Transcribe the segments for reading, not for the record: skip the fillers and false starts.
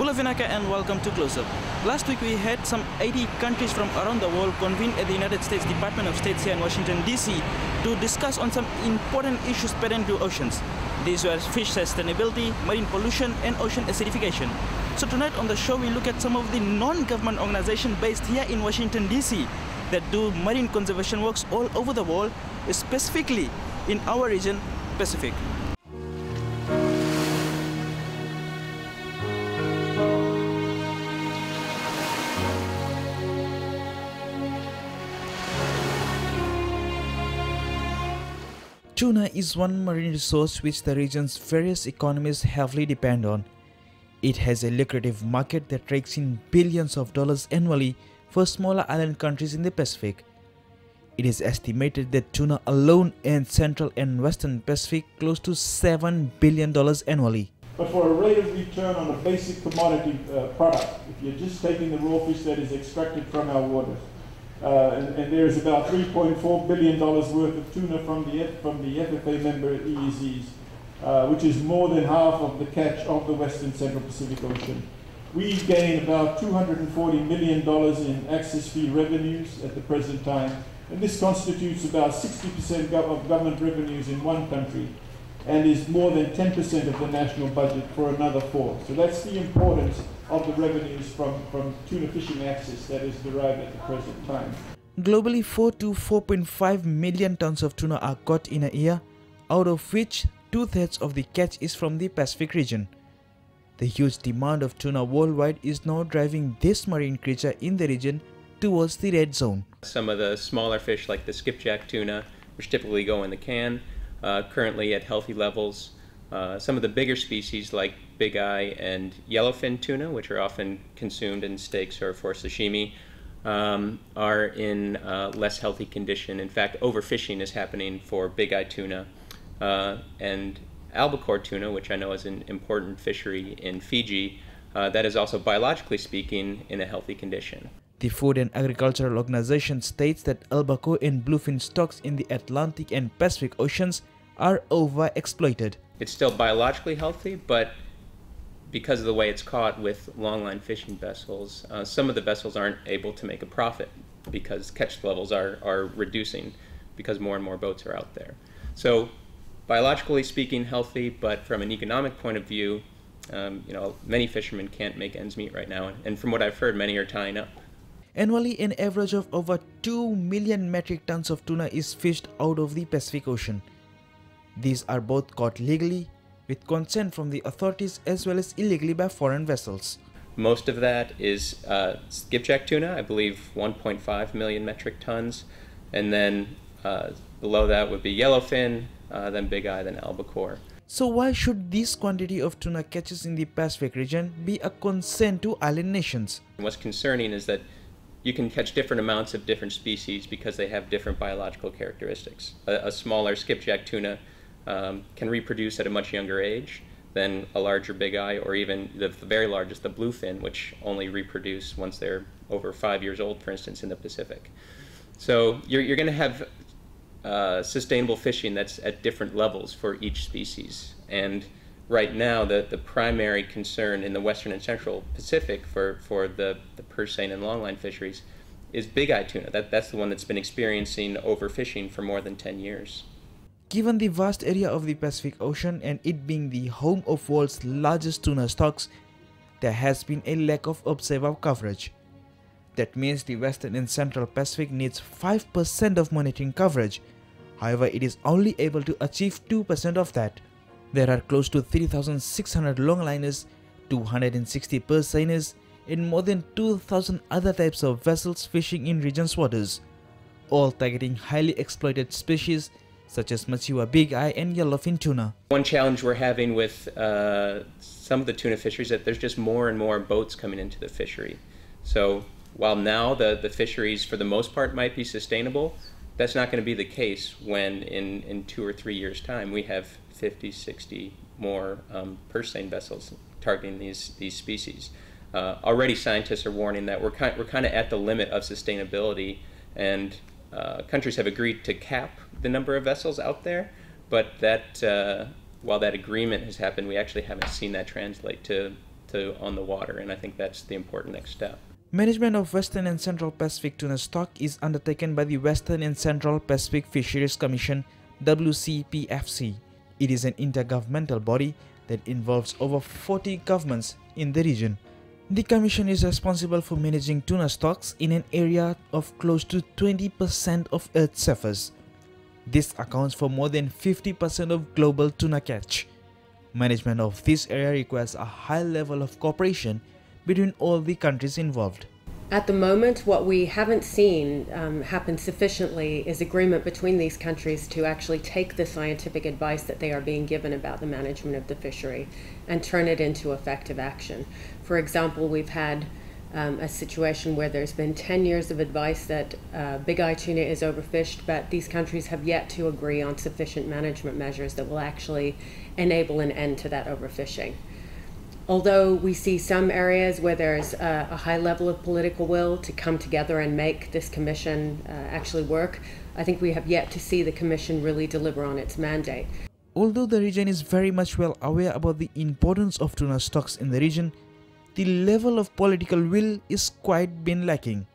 Bulavinaka and welcome to Close Up. Last week we had some 80 countries from around the world convene at the United States Department of State here in Washington DC to discuss on some important issues pertaining to oceans. These were fish sustainability, marine pollution and ocean acidification. So tonight on the show we look at some of the non-government organizations based here in Washington DC that do marine conservation works all over the world, specifically in our region, Pacific. Tuna is one marine resource which the region's various economies heavily depend on. It has a lucrative market that rakes in billions of dollars annually for smaller island countries in the Pacific. It is estimated that tuna alone earns Central and Western Pacific close to $7 billion annually. But for a rate of return on a basic commodity product, if you're just taking the raw fish that is extracted from our waters, and there is about $3.4 billion worth of tuna from the FFA member EEZs, which is more than half of the catch of the Western Central Pacific Ocean. We gain about $240 million in access fee revenues at the present time, and this constitutes about 60% of government revenues in one country, and is more than 10% of the national budget for another 4. So that's the importance of the revenues from tuna fishing access that is derived at the present time. Globally, 4 to 4.5 million tons of tuna are caught in a year, out of which 2/3 of the catch is from the Pacific region. The huge demand of tuna worldwide is now driving this marine creature in the region towards the red zone. Some of the smaller fish like the skipjack tuna, which typically go in the can, currently at healthy levels. Some of the bigger species like big eye and yellowfin tuna, which are often consumed in steaks or for sashimi, are in less healthy condition. In fact, overfishing is happening for big eye tuna. And albacore tuna, which I know is an important fishery in Fiji, that is also biologically speaking in a healthy condition. The Food and Agricultural Organization states that albacore and bluefin stocks in the Atlantic and Pacific Oceans are overexploited. It's still biologically healthy, but because of the way it's caught with longline fishing vessels, some of the vessels aren't able to make a profit because catch levels are reducing because more and more boats are out there. So biologically speaking healthy, but from an economic point of view, many fishermen can't make ends meet right now, and from what I've heard, many are tying up. Annually, an average of over 2 million metric tons of tuna is fished out of the Pacific Ocean. These are both caught legally, with consent from the authorities, as well as illegally by foreign vessels. Most of that is skipjack tuna, I believe 1.5 million metric tons, and then below that would be yellowfin, then big eye, then albacore. So why should this quantity of tuna catches in the Pacific region be a concern to island nations? What's concerning is that you can catch different amounts of different species because they have different biological characteristics. A smaller skipjack tuna can reproduce at a much younger age than a larger big eye, or even the very largest, the bluefin, which only reproduce once they're over 5 years old, for instance, in the Pacific. So you're going to have sustainable fishing that's at different levels for each species. And right now, the primary concern in the Western and Central Pacific for the purse seine and longline fisheries is big eye tuna. That's the one that's been experiencing overfishing for more than 10 years. Given the vast area of the Pacific Ocean and it being the home of world's largest tuna stocks, there has been a lack of observer coverage. That means the Western and Central Pacific needs 5% of monitoring coverage. However, it is only able to achieve 2% of that. There are close to 3,600 longliners, 260 purse seiners, and more than 2,000 other types of vessels fishing in region's waters, all targeting highly exploited species such as Machiwa big eye and yellowfin tuna. One challenge we're having with some of the tuna fisheries is that there's just more and more boats coming into the fishery. So while now the fisheries for the most part might be sustainable, that's not going to be the case when in 2 or 3 years' time we have 50, 60 more purse seine vessels targeting these species. Already scientists are warning that we're kind of at the limit of sustainability, and countries have agreed to cap the number of vessels out there, but that while that agreement has happened, we actually haven't seen that translate to on the water, and I think that's the important next step. Management of Western and Central Pacific tuna stock is undertaken by the Western and Central Pacific Fisheries Commission (WCPFC). It is an intergovernmental body that involves over 40 governments in the region. The Commission is responsible for managing tuna stocks in an area of close to 20% of Earth's surface. This accounts for more than 50% of global tuna catch. Management of this area requires a high level of cooperation between all the countries involved. At the moment, what we haven't seen happen sufficiently is agreement between these countries to actually take the scientific advice that they are being given about the management of the fishery and turn it into effective action. For example, we've had a situation where there's been 10 years of advice that big eye tuna is overfished, but these countries have yet to agree on sufficient management measures that will actually enable an end to that overfishing. Although we see some areas where there's a high level of political will to come together and make this commission actually work, I think we have yet to see the commission really deliver on its mandate. Although the region is very much well aware about the importance of tuna stocks in the region, the level of political will is quite been lacking.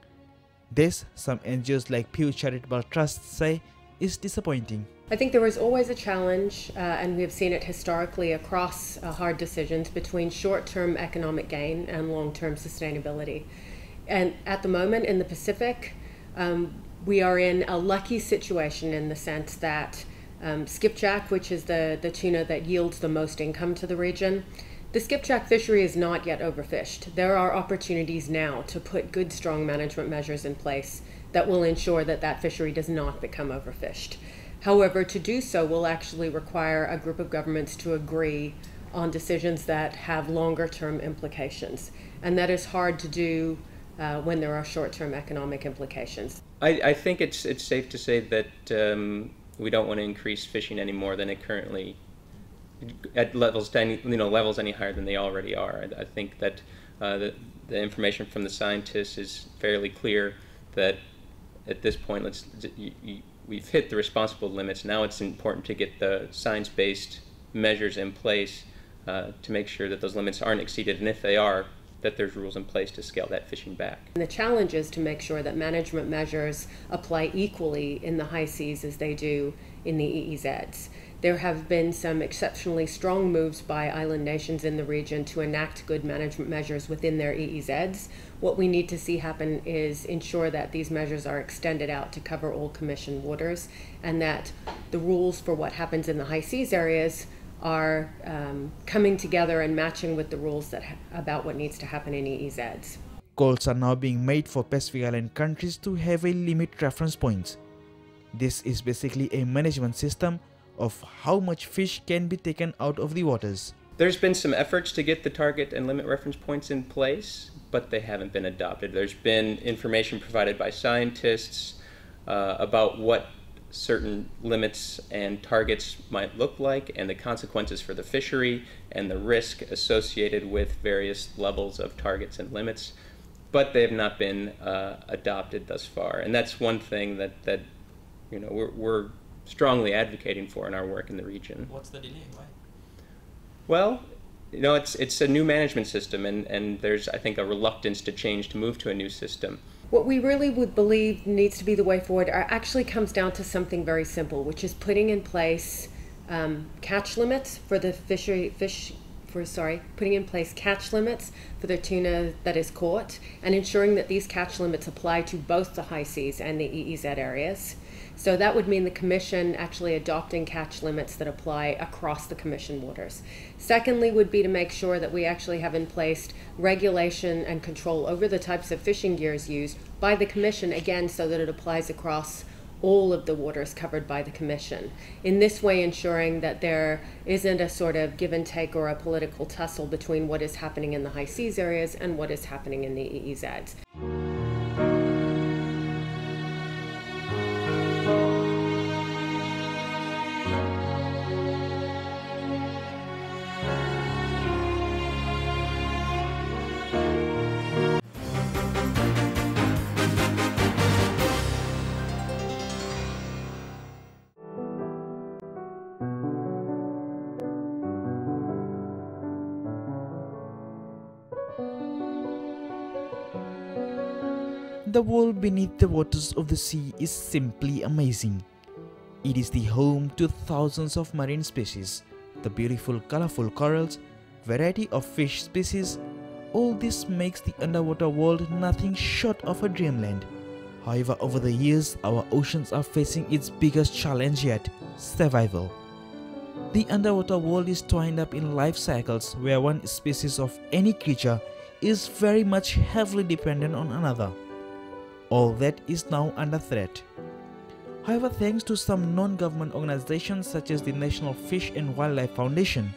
This, some NGOs like Pew Charitable Trust say, is disappointing. I think there is always a challenge, and we have seen it historically across hard decisions between short-term economic gain and long-term sustainability. And at the moment in the Pacific, we are in a lucky situation in the sense that skipjack, which is the tuna that yields the most income to the region, the skipjack fishery is not yet overfished. There are opportunities now to put good, strong management measures in place that will ensure that that fishery does not become overfished. However, to do so will actually require a group of governments to agree on decisions that have longer-term implications. And that is hard to do when there are short-term economic implications. I think it's safe to say that we don't want to increase fishing any more than it currently, at levels any higher than they already are. I think that the information from the scientists is fairly clear that at this point we've hit the responsible limits. Now it's important to get the science-based measures in place to make sure that those limits aren't exceeded, and if they are, that there's rules in place to scale that fishing back. And the challenge is to make sure that management measures apply equally in the high seas as they do in the EEZs. There have been some exceptionally strong moves by island nations in the region to enact good management measures within their EEZs. What we need to see happen is ensure that these measures are extended out to cover all commission waters, and that the rules for what happens in the high seas areas are coming together and matching with the rules about what needs to happen in EEZs. Calls are now being made for Pacific Island countries to have a limit reference points. This is basically a management system of how much fish can be taken out of the waters. There's been some efforts to get the target and limit reference points in place, but they haven't been adopted. There's been information provided by scientists about what certain limits and targets might look like and the consequences for the fishery and the risk associated with various levels of targets and limits, but they have not been adopted thus far. And that's one thing that we're strongly advocating for in our work in the region. What's the delay? Why? Well, it's a new management system, and there's, I think, a reluctance to change, to move to a new system. What we really would believe needs to be the way forward actually comes down to something very simple, which is putting in place catch limits for the putting in place catch limits for the tuna that is caught, and ensuring that these catch limits apply to both the high seas and the EEZ areas. So that would mean the Commission actually adopting catch limits that apply across the Commission waters. Secondly would be to make sure that we actually have in place regulation and control over the types of fishing gears used by the Commission, again, so that it applies across all of the waters covered by the Commission. In this way, ensuring that there isn't a sort of give and take or a political tussle between what is happening in the high seas areas and what is happening in the EEZs. The world beneath the waters of the sea is simply amazing. It is the home to thousands of marine species, the beautiful colorful corals, variety of fish species. All this makes the underwater world nothing short of a dreamland. However, over the years, our oceans are facing its biggest challenge yet: survival. The underwater world is twined up in life cycles where one species of any creature is very much heavily dependent on another. All that is now under threat. However, thanks to some non-government organizations such as the National Fish and Wildlife Foundation,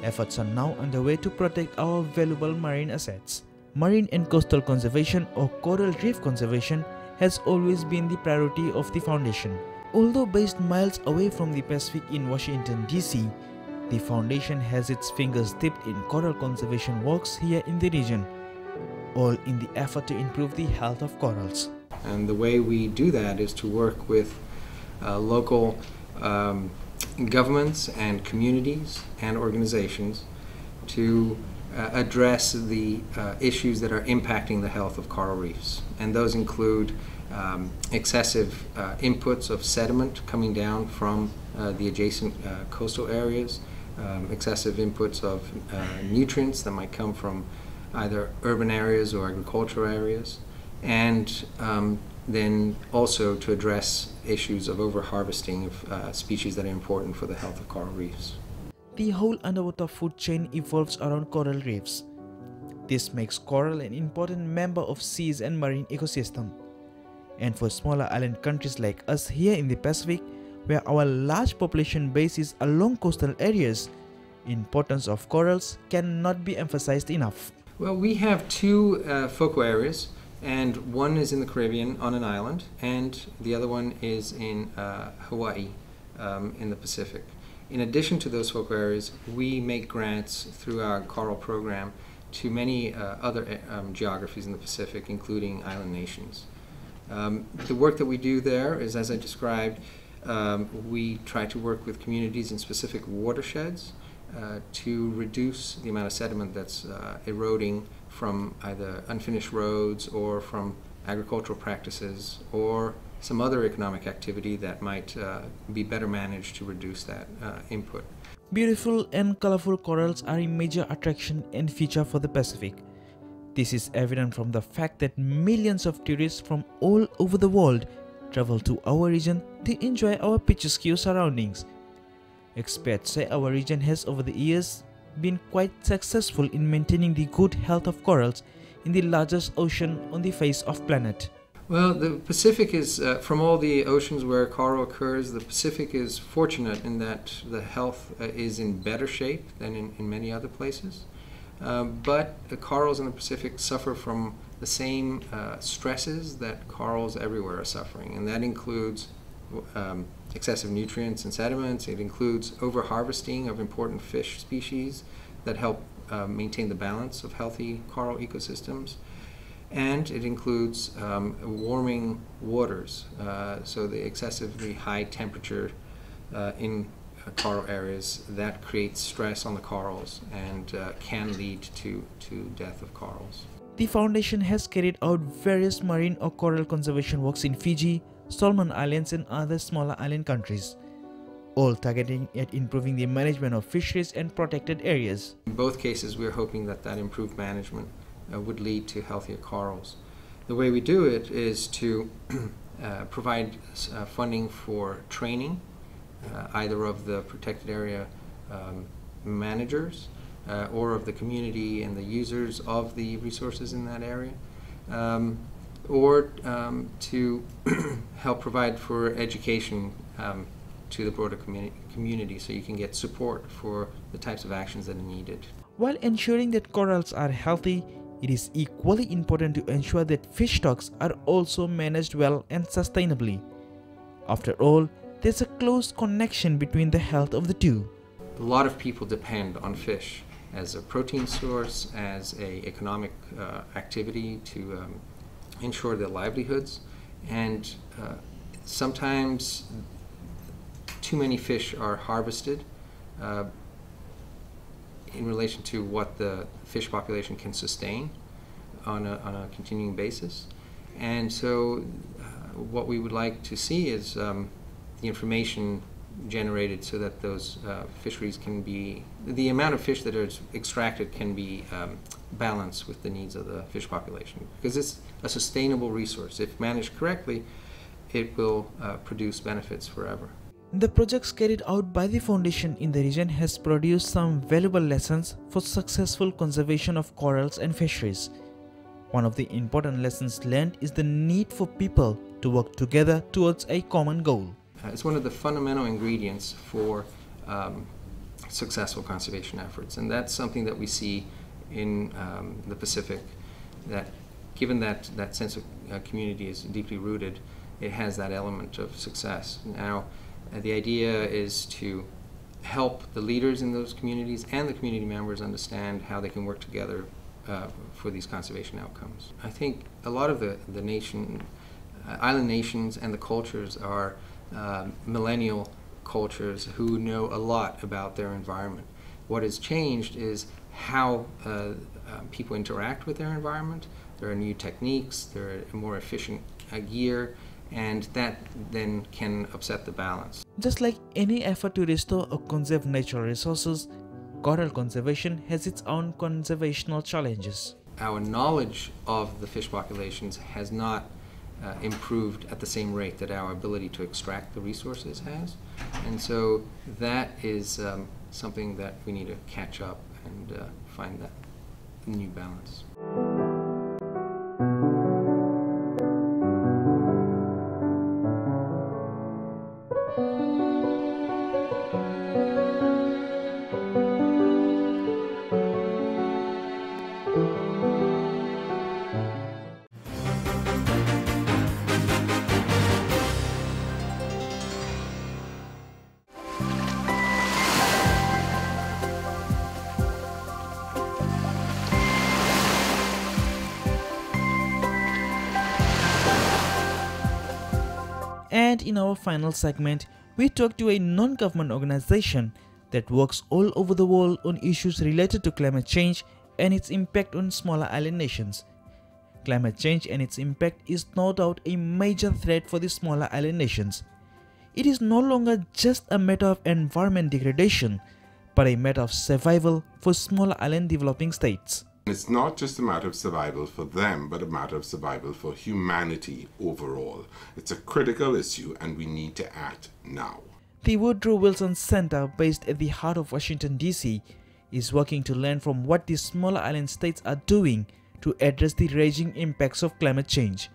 efforts are now underway to protect our valuable marine assets. Marine and coastal conservation, or coral reef conservation, has always been the priority of the foundation. Although based miles away from the Pacific in Washington, D.C., the foundation has its fingers dipped in coral conservation works here in the region, all in the effort to improve the health of corals. And the way we do that is to work with local governments and communities and organizations to address the issues that are impacting the health of coral reefs. And those include excessive inputs of sediment coming down from the adjacent coastal areas, excessive inputs of nutrients that might come from either urban areas or agricultural areas, and then also to address issues of overharvesting of species that are important for the health of coral reefs. The whole underwater food chain evolves around coral reefs. This makes coral an important member of seas and marine ecosystem. And for smaller island countries like us here in the Pacific, where our large population base is along coastal areas, importance of corals cannot be emphasized enough. Well, we have two focal areas, and one is in the Caribbean on an island, and the other one is in Hawaii in the Pacific. In addition to those focal areas, we make grants through our coral program to many other geographies in the Pacific, including island nations. The work that we do there is, as I described, we try to work with communities in specific watersheds to reduce the amount of sediment that's eroding from either unfinished roads or from agricultural practices or some other economic activity that might be better managed to reduce that input. Beautiful and colorful corals are a major attraction and feature for the Pacific. This is evident from the fact that millions of tourists from all over the world travel to our region to enjoy our picturesque surroundings. Experts say our region has over the years been quite successful in maintaining the good health of corals in the largest ocean on the face of planet. Well, the Pacific is, from all the oceans where coral occurs, the Pacific is fortunate in that the health is in better shape than in many other places. But the corals in the Pacific suffer from the same stresses that corals everywhere are suffering, and that includes excessive nutrients and sediments. It includes overharvesting of important fish species that help maintain the balance of healthy coral ecosystems. And it includes warming waters, so the excessively high temperature in coral areas that creates stress on the corals and can lead to death of corals. The foundation has carried out various marine or coral conservation works in Fiji, Solomon Islands and other smaller island countries, all targeting at improving the management of fisheries and protected areas. In both cases, we're hoping that improved management would lead to healthier corals. The way we do it is to provide funding for training, either of the protected area managers or of the community and the users of the resources in that area, or to help provide for education to the broader community so you can get support for the types of actions that are needed. While ensuring that corals are healthy, it is equally important to ensure that fish stocks are also managed well and sustainably. After all, there's a close connection between the health of the two. A lot of people depend on fish as a protein source, as an economic activity to ensure their livelihoods, and sometimes too many fish are harvested in relation to what the fish population can sustain on a continuing basis. And so what we would like to see is the information generated so that those fisheries can be, the amount of fish that is extracted can be balanced with the needs of the fish population, because it's a sustainable resource. If managed correctly, it will produce benefits forever. The projects carried out by the foundation in the region has produced some valuable lessons for successful conservation of corals and fisheries. One of the important lessons learned is the need for people to work together towards a common goal. It's one of the fundamental ingredients for successful conservation efforts, and that's something that we see in the Pacific, that given that that sense of community is deeply rooted, it has that element of success. Now, the idea is to help the leaders in those communities and the community members understand how they can work together for these conservation outcomes. I think a lot of the island nations and the cultures are millennial cultures who know a lot about their environment. What has changed is how people interact with their environment. There are new techniques, there are more efficient gear, and that then can upset the balance. Just like any effort to restore or conserve natural resources, coral conservation has its own conservational challenges. Our knowledge of the fish populations has not improved at the same rate that our ability to extract the resources has, and so that is something that we need to catch up and find that new balance. And in our final segment, we talk to a non-government organization that works all over the world on issues related to climate change and its impact on smaller island nations. Climate change and its impact is no doubt a major threat for the smaller island nations. It is no longer just a matter of environment degradation, but a matter of survival for smaller island developing states. It's not just a matter of survival for them, but a matter of survival for humanity overall. It's a critical issue and we need to act now. The Woodrow Wilson Center, based at the heart of Washington, D.C., is working to learn from what the smaller island states are doing to address the raging impacts of climate change.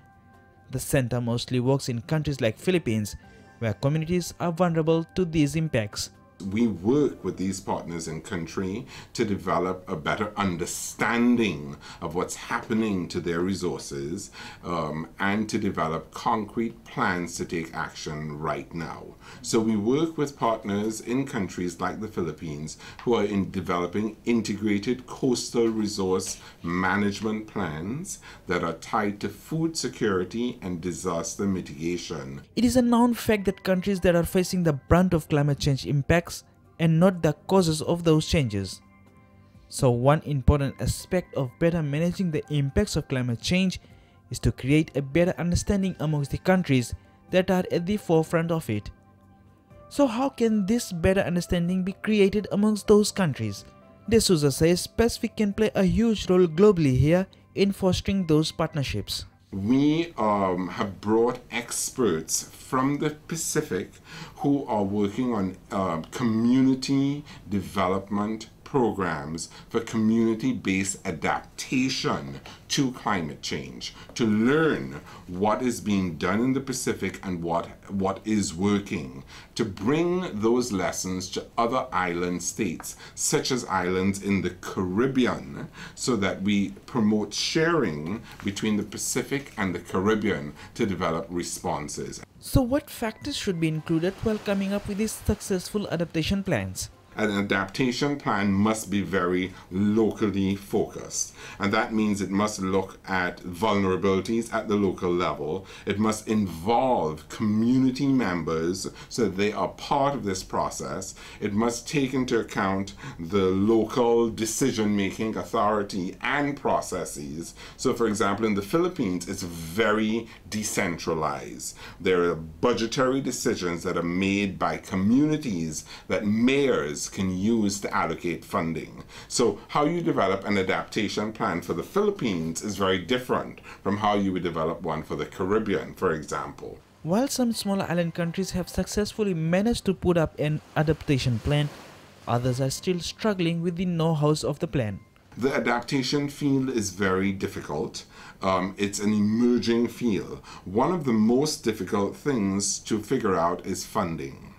The center mostly works in countries like Philippines, where communities are vulnerable to these impacts. We work with these partners in country to develop a better understanding of what's happening to their resources and to develop concrete plans to take action right now. So we work with partners in countries like the Philippines who are developing integrated coastal resource management plans that are tied to food security and disaster mitigation. It is a known fact that countries that are facing the brunt of climate change impacts and not the causes of those changes. So one important aspect of better managing the impacts of climate change is to create a better understanding amongst the countries that are at the forefront of it. So how can this better understanding be created amongst those countries? De Souza says Pacific can play a huge role globally here in fostering those partnerships. We have brought experts from the Pacific who are working on community development programs for community-based adaptation to climate change, to learn what is being done in the Pacific and what is working, to bring those lessons to other island states, such as islands in the Caribbean, so that we promote sharing between the Pacific and the Caribbean to develop responses. So what factors should be included while coming up with these successful adaptation plans? An adaptation plan must be very locally focused, and that means it must look at vulnerabilities at the local level. It must involve community members so that they are part of this process. It must take into account the local decision-making authority and processes. So for example, in the Philippines, it's very decentralized. There are budgetary decisions that are made by communities that mayors can use to allocate funding. So how you develop an adaptation plan for the Philippines is very different from how you would develop one for the Caribbean, for example. While some smaller island countries have successfully managed to put up an adaptation plan, others are still struggling with the know-hows of the plan. The adaptation field is very difficult. It's an emerging field. One of the most difficult things to figure out is funding.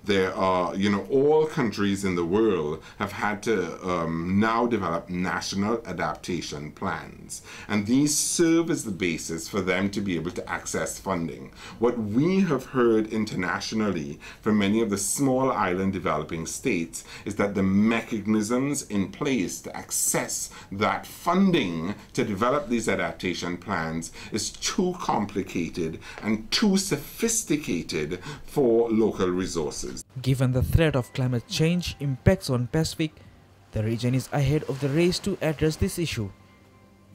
There are, all countries in the world have had to now develop national adaptation plans. And these serve as the basis for them to be able to access funding. What we have heard internationally from many of the small island developing states is that the mechanisms in place to access that funding to develop these adaptation plans is too complicated and too sophisticated for local resources. Given the threat of climate change impacts on Pacific, the region is ahead of the race to address this issue.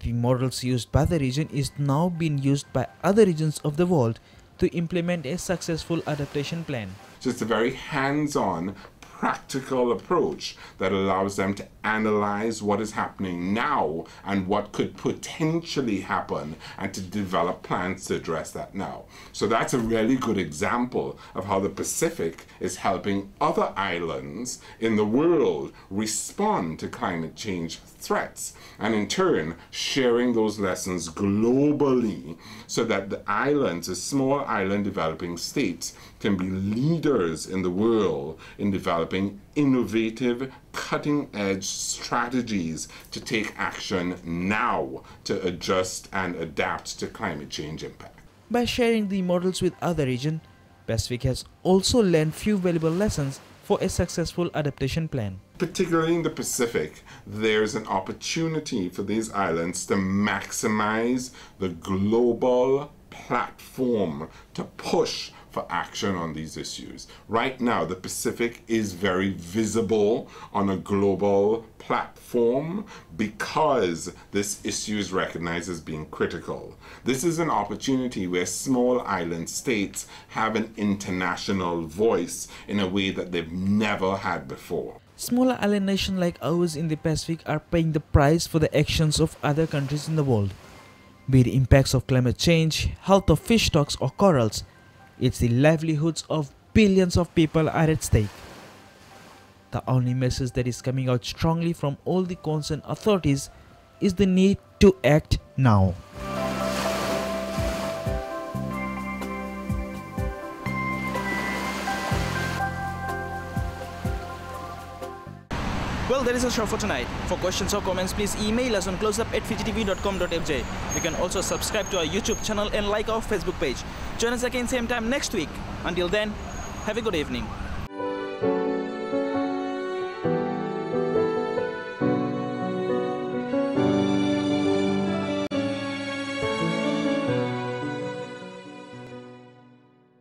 The models used by the region is now being used by other regions of the world to implement a successful adaptation plan. So it's a very hands-on, practical approach that allows them to analyze what is happening now and what could potentially happen and to develop plans to address that now. So that's a really good example of how the Pacific is helping other islands in the world respond to climate change threats, and in turn sharing those lessons globally so that the islands, the small island developing states, can be leaders in the world in developing innovative, cutting-edge strategies to take action now to adjust and adapt to climate change impact. By sharing the models with other regions, Pacific has also learned few valuable lessons for a successful adaptation plan. Particularly in the Pacific, there's an opportunity for these islands to maximize the global platform to push for action on these issues. Right now, the Pacific is very visible on a global platform because this issue is recognized as being critical. This is an opportunity where small island states have an international voice in a way that they've never had before. Smaller island nations like ours in the Pacific are paying the price for the actions of other countries in the world. Be it the impacts of climate change, health of fish stocks or corals, it's the livelihoods of billions of people are at stake. The only message that is coming out strongly from all the concerned authorities is the need to act now. Well, that is a show for tonight. For questions or comments, please email us on closeup@fgtv.com.fj. You can also subscribe to our YouTube channel and like our Facebook page. Join us again same time next week. Until then, have a good evening.